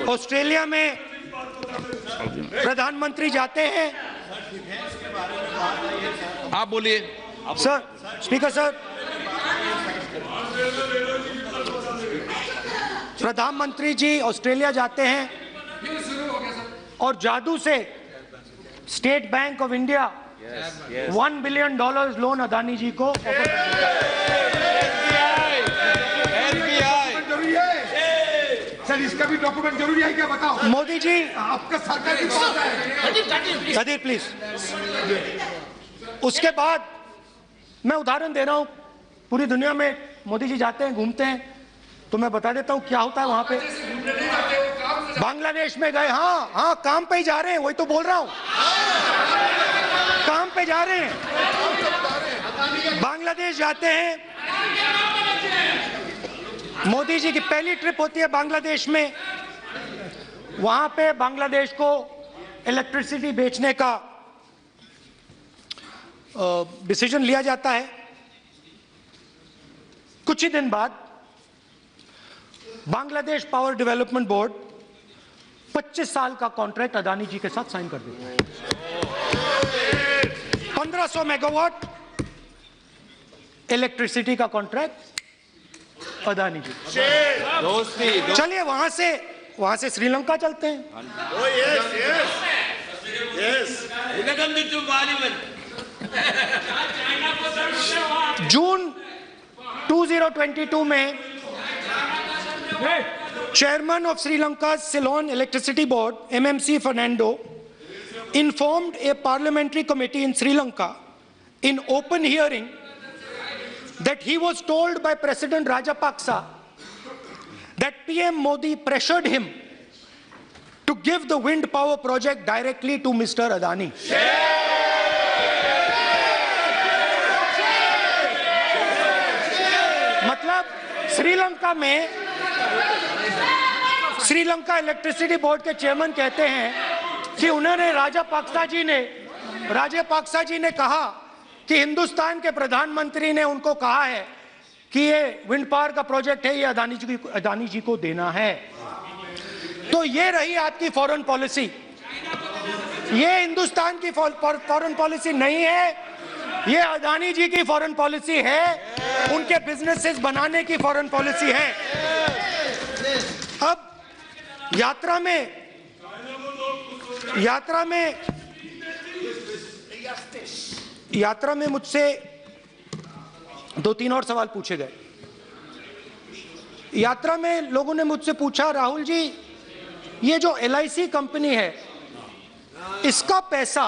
Australia में प्रधानमंत्री जाते हैं। आप बोलिए सर, स्पीकर सर, प्रधानमंत्री जी ऑस्ट्रेलिया जाते हैं और जादू से State Bank of India $1 billion loan Adani ji को सर, इसका भी डॉक्यूमेंट जरूरी है क्या, बताओ। मोदी जी, आपका सरकार की बात है। कदीर प्लीज। उसके बाद मैं उदाहरण दे रहा हूं, पूरी दुनिया में मोदी जी जाते हैं, घूमते हैं, तो मैं बता देता हूं क्या होता है वहां पे। बांग्लादेश में गए, हाँ काम पे ही जा रहे हैं, वही तो बोल रहा हूं, काम पे जा रहे हैं। बांग्लादेश जाते हैं, मोदी जी की पहली ट्रिप होती है बांग्लादेश में। वहां पे बांग्लादेश को इलेक्ट्रिसिटी बेचने का डिसीजन लिया जाता है। कुछ ही दिन बाद बांग्लादेश पावर डेवलपमेंट बोर्ड 25 साल का कॉन्ट्रैक्ट अदानी जी के साथ साइन कर देता है। 1500 मेगावाट इलेक्ट्रिसिटी का कॉन्ट्रैक्ट अदानी जी। चलिए वहां से श्रीलंका चलते हैं। जून 2022 में chairman of Sri Lanka Ceylon electricity board MMC Fernando informed a parliamentary committee in Sri Lanka in open hearing that he was told by President Rajapaksa that PM Modi pressured him to give the wind power project directly to Mr. Adani. मतलब Sri Lanka electricity board के chairman कहते हैं कि उन्होंने राजापाक्सा जी ने कहा कि हिंदुस्तान के प्रधानमंत्री ने उनको कहा है कि ये विंड पावर का प्रोजेक्ट है, ये अदानी जी को देना है। तो ये रही आपकी फॉरेन पॉलिसी। ये हिंदुस्तान की फॉरेन पॉलिसी नहीं है, ये अदानी जी की फॉरेन पॉलिसी है, उनके बिजनेसेस बनाने की फॉरेन पॉलिसी है। अब यात्रा में मुझसे 2-3 और सवाल पूछे गए। यात्रा में लोगों ने मुझसे पूछा, राहुल जी ये जो LIC कंपनी है इसका पैसा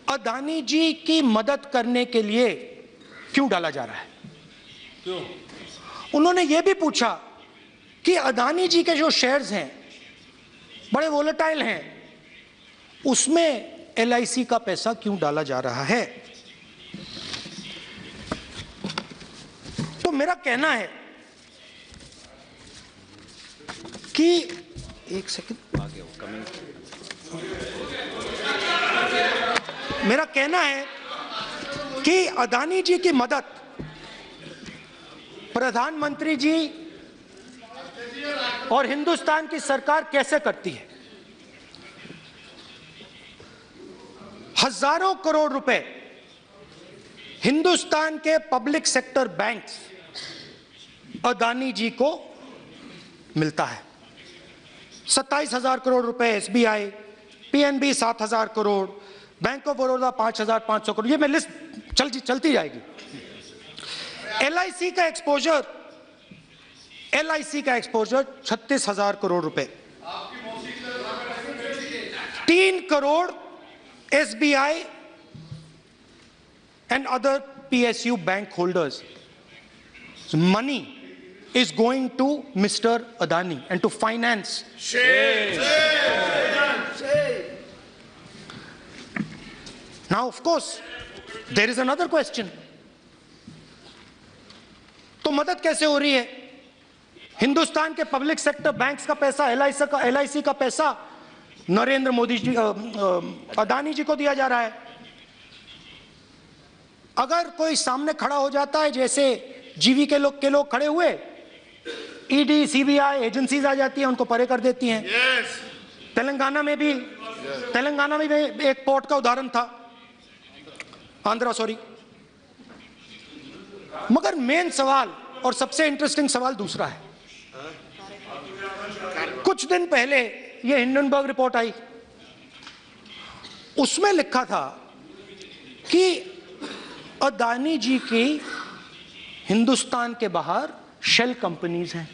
अदानी जी की मदद करने के लिए क्यों डाला जा रहा है? क्यों? उन्होंने ये भी पूछा कि अदानी जी के जो शेयर्स हैं बड़े वोलेटाइल हैं, उसमें LIC का पैसा क्यों डाला जा रहा है? तो मेरा कहना है कि एक सेकंड आगे मेरा कहना है कि अदानी जी की मदद प्रधानमंत्री जी और हिंदुस्तान की सरकार कैसे करती है? हजारों करोड़ रुपए हिंदुस्तान के public sector banks Adani ji को मिलता है। 27,000 करोड़ रुपए SBI, PNB 7,000 crore, bank of Baroda 5,500 crore, ये मैं लिस्ट चलती जाएगी। LIC का एक्सपोजर 36,000 करोड़ रुपए, 3 crore SBI and other PSU bank holders. Money is going to Mr. Adani and to finance. Now, of course, there is another question. तो मदद कैसे हो रही है? हिंदुस्तान के पब्लिक सेक्टर बैंक्स का पैसा, LIC का पैसा नरेंद्र मोदी जी, अदानी जी को दिया जा रहा है। अगर कोई सामने खड़ा हो जाता है, जैसे जीवी के लोग खड़े हुए, ईडी सीबीआई एजेंसीज आ जाती हैं, उनको परे कर देती हैं। तेलंगाना में भी एक पोर्ट का उदाहरण था, आंध्रा सॉरी। मगर मेन सवाल और सबसे इंटरेस्टिंग सवाल दूसरा है। कुछ दिन पहले ये हिंडनबर्ग रिपोर्ट आई, उसमें लिखा था कि अदानी जी की हिंदुस्तान के बाहर शेल कंपनीज हैं।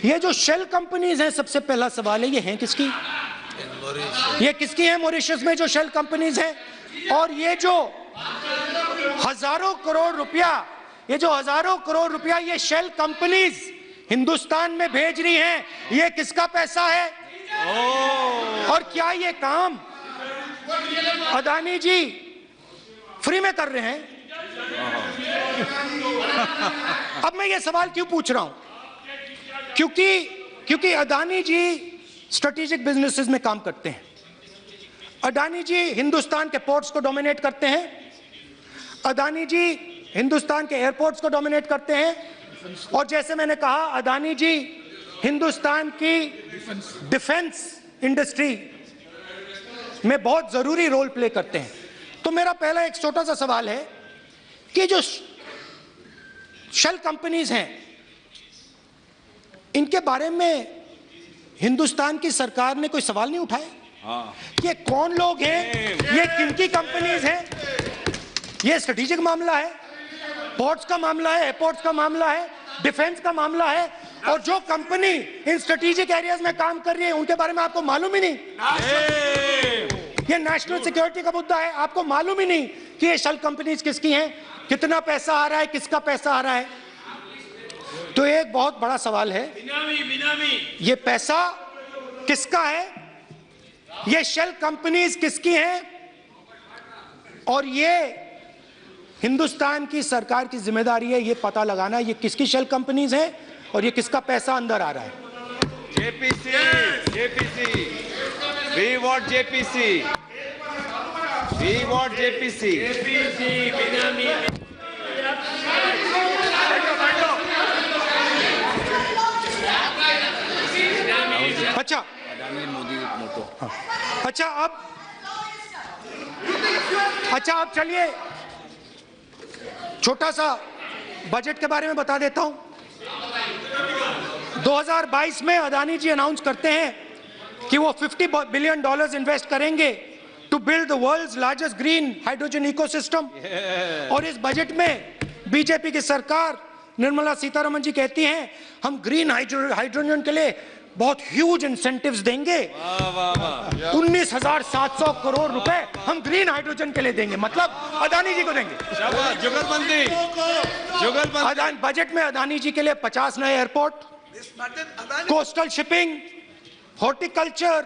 ये जो शेल कंपनीज हैं, सबसे पहला सवाल है, ये हैं किसकी? ये किसकी है मॉरिशस में जो शेल कंपनीज हैं? और ये जो हजारों करोड़ रुपया ये शेल कंपनीज हिंदुस्तान में भेज रही हैं, ये किसका पैसा है? और क्या ये काम अदानी जी फ्री में कर रहे हैं? अब मैं ये सवाल क्यों पूछ रहा हूं? क्योंकि अदानी जी स्ट्रेटेजिक बिजनेसेस में काम करते हैं। अदानी जी हिंदुस्तान के पोर्ट्स को डोमिनेट करते हैं। अदानी जी हिंदुस्तान के एयरपोर्ट्स को डोमिनेट करते हैं। और जैसे मैंने कहा, अदानी जी हिंदुस्तान की डिफेंस इंडस्ट्री में बहुत जरूरी रोल प्ले करते हैं। तो मेरा पहला एक छोटा सा सवाल है कि जो शेल कंपनीज हैं, इनके बारे में हिंदुस्तान की सरकार ने कोई सवाल नहीं उठाया? ये कौन लोग हैं, ये किनकी कंपनीज हैं? ये स्ट्रेटेजिक मामला है, पोर्ट्स का मामला है, एयरपोर्ट्स का मामला है, डिफेंस का मामला है। और जो कंपनी इन स्ट्रेटेजिक एरियाज में काम कर रही है, उनके बारे में आपको मालूम ही नहीं। ये नेशनल सिक्योरिटी का मुद्दा है, आपको मालूम ही नहीं कि ये शेल कंपनीज किसकी हैं, कितना पैसा आ रहा है, किसका पैसा आ रहा है। तो एक बहुत बड़ा सवाल है, ये पैसा किसका है, ये शेल कंपनीज किसकी हैं, और ये हिंदुस्तान की सरकार की जिम्मेदारी है ये पता लगाना ये किसकी शेल कंपनीज हैं और ये किसका पैसा अंदर आ रहा है। JPC, we want JPC. अच्छा, अब चलिए छोटा सा बजट के बारे में बता देता हूं। 2022 में अदानी जी अनाउंस करते हैं कि वो $50 बिलियन इन्वेस्ट करेंगे to build the world's largest green hydrogen ecosystem. और इस बजट में बीजेपी की सरकार निर्मला सीतारमण जी कहती हैं हम ग्रीन हाइड्रोजन के लिए बहुत ह्यूज इंसेंटिव्स देंगे। 19,700 करोड़ रुपए हम ग्रीन हाइड्रोजन के लिए देंगे, मतलब अदानी जी को देंगे। जुगलबंदी बजट में अदानी जी के लिए 50 नए airport, coastal shipping, horticulture,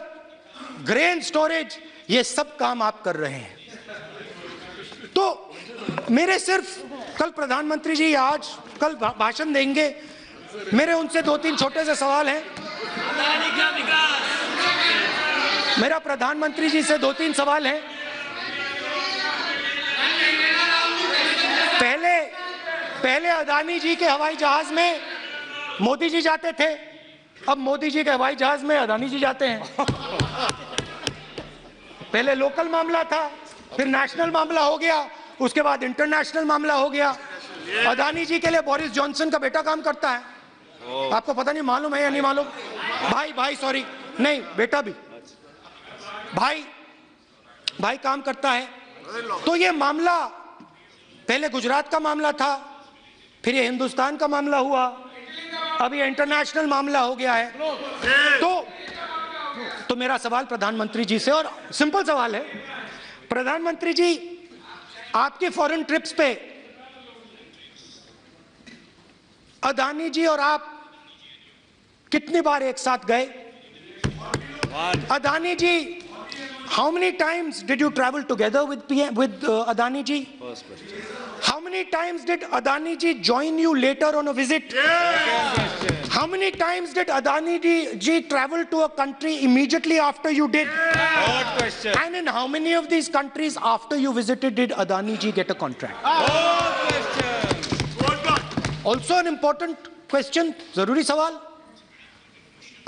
grain storage, ये सब काम आप कर रहे हैं। तो मेरे सिर्फ कल प्रधानमंत्री जी कल भाषण देंगे, मेरे उनसे 2-3 छोटे से सवाल हैं। मेरा प्रधानमंत्री जी से 2-3 सवाल हैं। पहले अदानी जी के हवाई जहाज में मोदी जी जाते थे, अब मोदी जी के हवाई जहाज में अदानी जी जाते हैं। पहले लोकल मामला था, फिर नेशनल मामला हो गया, उसके बाद इंटरनेशनल मामला हो गया। अदानी जी के लिए बोरिस जॉनसन का बेटा काम करता है, आपको पता नहीं मालूम है या नहीं मालूम? भाई सॉरी, नहीं बेटा भी, भाई काम करता है। तो ये मामला पहले गुजरात का मामला था, फिर ये हिंदुस्तान का मामला हुआ, अब ये इंटरनेशनल मामला हो गया है। तो मेरा सवाल प्रधानमंत्री जी से, और सिंपल सवाल है, प्रधानमंत्री जी आपके फॉरेन ट्रिप्स पे अदानी जी और आप कितनी बार एक साथ गए? अदानी जी, how many times did you travel together with Adani ji? First question. How many times did Adani ji join you later on a visit? How many times did Adani ji travel to a country immediately after you did? Third question. And in how many of these countries after you visited did Adani ji get a contract? Fourth question. Also an important question, जरूरी सवाल,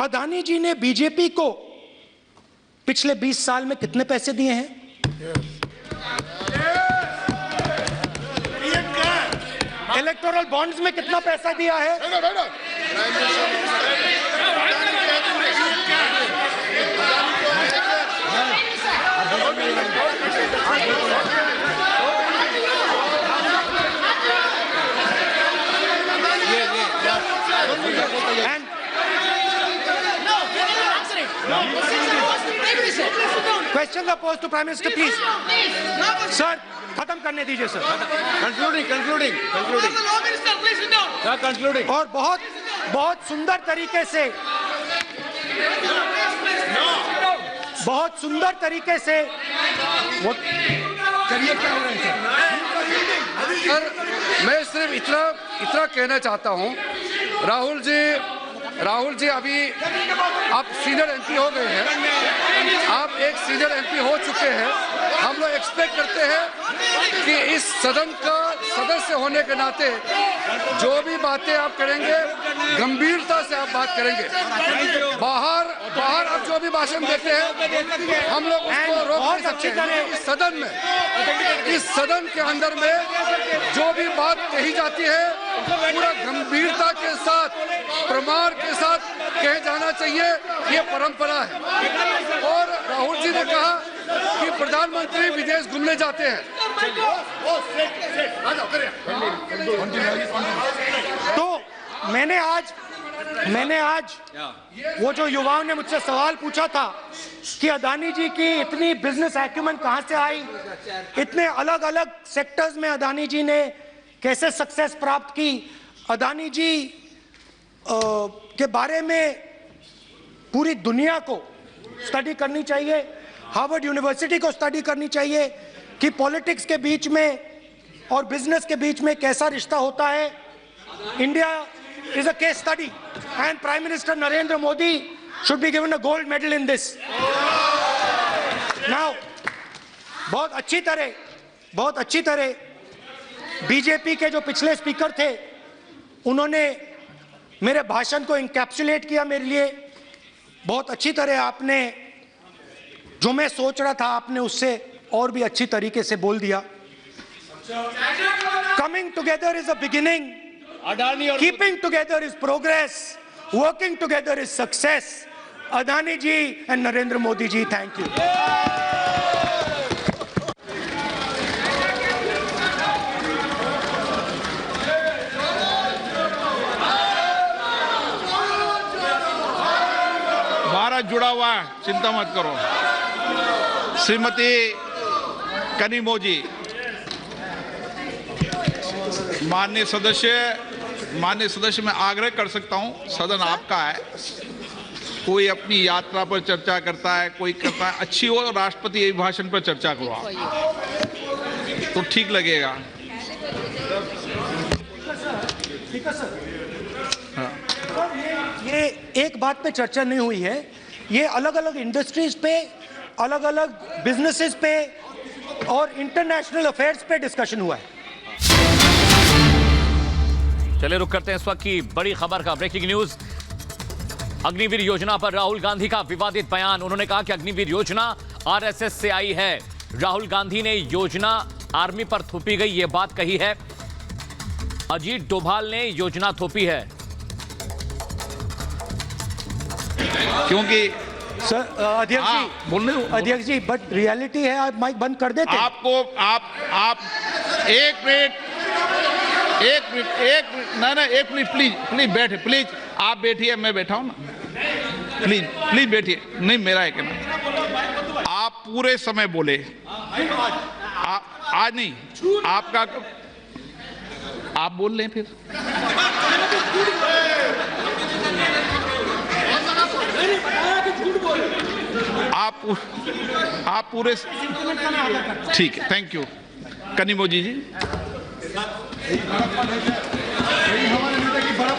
अदानी जी ने BJP को पिछले 20 साल में कितने पैसे दिए हैं? इलेक्टोरल बॉन्ड्स में कितना पैसा दिया है? And questions are posed to Prime Minister, please. Sir, खत्म करने दीजिए सर. Concluding. और बहुत सुंदर तरीके से, बहुत सुंदर तरीके से वो करिए क्या हो रहा है सर, मैं सिर्फ इतना कहना चाहता हूं, राहुल जी अभी आप सीनियर एमपी हो गए हैं, आप एक सीनियर एमपी हो चुके हैं। हम लोग एक्सपेक्ट करते हैं कि इस सदन का सदस्य होने के नाते जो भी बातें आप करेंगे गंभीरता से आप बात करेंगे। बाहर आप जो भी भाषण देते हैं हम लोग उसको रोक नहीं सकते हैं। इस सदन के अंदर में जो भी बात कही जाती है पूरा गंभीरता के साथ, प्रमाण के साथ कहे जाना चाहिए, ये परंपरा है। और राहुल जी ने कहा कि प्रधानमंत्री विदेश घूमने जाते हैं, तो मैंने आज वो जो युवाओं ने मुझसे सवाल पूछा था कि अदानी जी की इतनी बिजनेस एक्यूमेंट कहां से आई, इतने अलग अलग सेक्टर्स में अदानी जी ने कैसे सक्सेस प्राप्त की, अदानी जी के बारे में पूरी दुनिया को स्टडी करनी चाहिए, हार्वर्ड यूनिवर्सिटी को स्टडी करनी चाहिए कि पॉलिटिक्स के बीच में और बिजनेस के बीच में कैसा रिश्ता होता है। India is a case study and Prime Minister Narendra Modi should be given a gold medal in this. Now, बहुत अच्छी तरह बीजेपी के जो पिछले स्पीकर थे उन्होंने मेरे भाषण को इनकैप्सुलेट किया मेरे लिए बहुत अच्छी तरह। आपने जो मैं सोच रहा था आपने उससे और भी अच्छी तरीके से बोल दिया। Coming together is a beginning. Keeping together is progress. Working together is success. Adani ji and Narendra Modi ji, thank you. Bharat जुड़ा हुआ है, चिंता मत करो। श्रीमती कनिमो जी, माननीय सदस्य मैं आग्रह कर सकता हूं, सदन आपका है। कोई अपनी यात्रा पर चर्चा करता है, कोई करता है, अच्छी हो राष्ट्रपति अभिभाषण पर चर्चा करो आप, तो ठीक लगेगा। ठीक है सर। ये एक बात पे चर्चा नहीं हुई है, ये अलग अलग इंडस्ट्रीज पे, अलग अलग बिजनेसेस पे और इंटरनेशनल अफेयर्स पे डिस्कशन हुआ है। चलिए रुक करते हैं इस वक्त की बड़ी खबर का। ब्रेकिंग न्यूज, अग्निवीर योजना पर राहुल गांधी का विवादित बयान। उन्होंने कहा कि अग्निवीर योजना आरएसएस से आई है। राहुल गांधी ने योजना आर्मी पर थोपी गई ये बात कही है। अजीत डोभाल ने योजना थोपी है। क्योंकि सर अध्यक्ष जी बट रियलिटी है, आप माइक बंद कर देते। आपको आप एक मिनट प्लीज बैठे, प्लीज आप बैठिए, मैं बैठा हूं ना, प्लीज बैठिए। नहीं, मेरा है कहना, आप पूरे समय बोले, आज नहीं, आपका आप बोल लें फिर। आप पूरे ठीक है, थैंक यू। कनिमो जी हमारे नेता की बड़ा